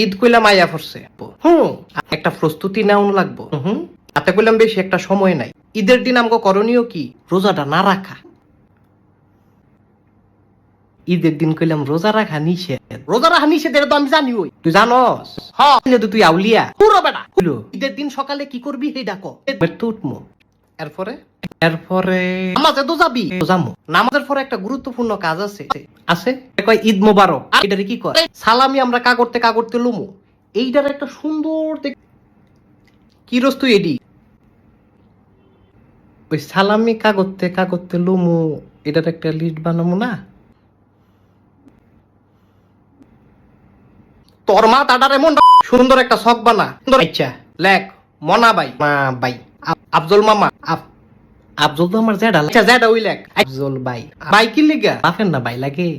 ঈদ কইলাম আয়া পড়ছে একটা প্রস্তুতি নেওয়া লাগবো তাতে কইলাম বেশি একটা সময় নাই। ঈদের দিন আমগো করণীয় কি? রোজাটা না রাখা। ঈদের দিন কইলাম রোজা রাখা নিষেধ। রোজা রাখা নিষেধ এটা তো আমি জানি। ওই তুই জানস? হ্যাঁ তুই আউলিয়া পুরো বেটা। ঈদের দিন সকালে কি করবি সেই ডাকো তো উঠমো। এরপরে নামাজে তো যাবি? যামু। নামাজের পরে একটা গুরুত্বপূর্ণ কাজ আছে আছে কয় ঈদ মোবারক। এটারে কি কয়? সালামি আমরা কাগড়তে লুমু। এইটার একটা সুন্দর কি রস তুই এডি ওই সালামি কাগড়তে লুমু এটার একটা লিস্ট বানামু না? তোর মা তাডার এমন সুন্দর একটা শখ বানা। আচ্ছা লেখ মনা বাই মা বাই আফজল মামা আফজল তো আমার জেডা। আচ্ছা জেডা ওই লেখ আফজল বাই। বাই কি লিগা? বাফের না বাই লাগে।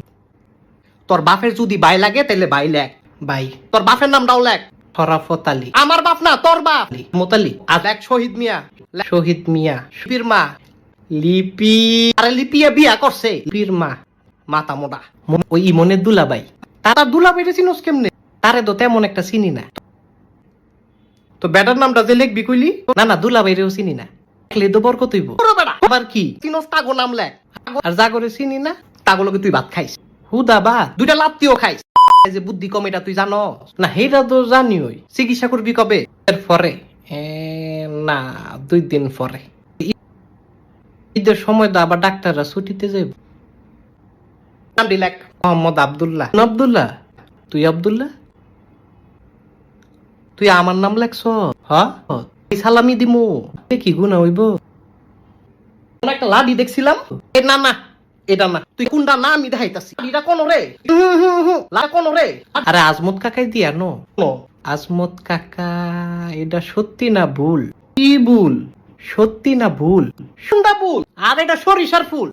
তোর বাপের যদি বাই লাগে তাহলে বাই লেখ বাই। তোর বাপের নামটাও লেখ শরাফত আলী। আমার বাপ না তোর বাপ মোতালি। আর লেখ শহীদ মিয়া। শহীদ মিয়া লিপির মা লিপি। আরে লিপিয়া বিয়া করছে। লিপির মা মাতা মোটা ওই ইমনের দুলাবাই। তারা দুলাবাইটা চিনোস কেমনে? তারে তো তেমন একটা চিনি না। তো বেটার নামটা যে লিখবি কইলি না দুলাবাইরেও চিনি না। লিখলে তো বরকত হইব। আবার কি চিনোস তাগো নাম লেখ। আর যা করে চিনি না তাগুলোকে তুই ভাত খাইস। হুদা বা দুইটা লাত্তিও খাইস। যে বুদ্ধি কম এটা তুই জানো না? হেটা তো জানি। ওই চিকিৎসা করবি কবে? এরপরে না 2 দিন পরে। ঈদের সময় তো আবার ডাক্তাররা ছুটিতে যাইব। নাম দিলেক মোহাম্মদ আব্দুল্লাহ। আব্দুল্লাহ তুই আব্দুল্লাহ তুই আমার নাম লেখছ? হ্যাঁ সালামি দিমু কি গুণা হইব? একটা লাডি দেখছিলাম। না এটা না। তুই কোনটা না আমি দেখাইতাছি। এটা কোন রে? কোন রে? আরে আজমত কাকাই দিয়া নো আজমত কাকা। এটা সত্যি না ভুল? কি ভুল? সত্যি না ভুল? সুন্দা ভুল। আর এটা সরিষার ফুল।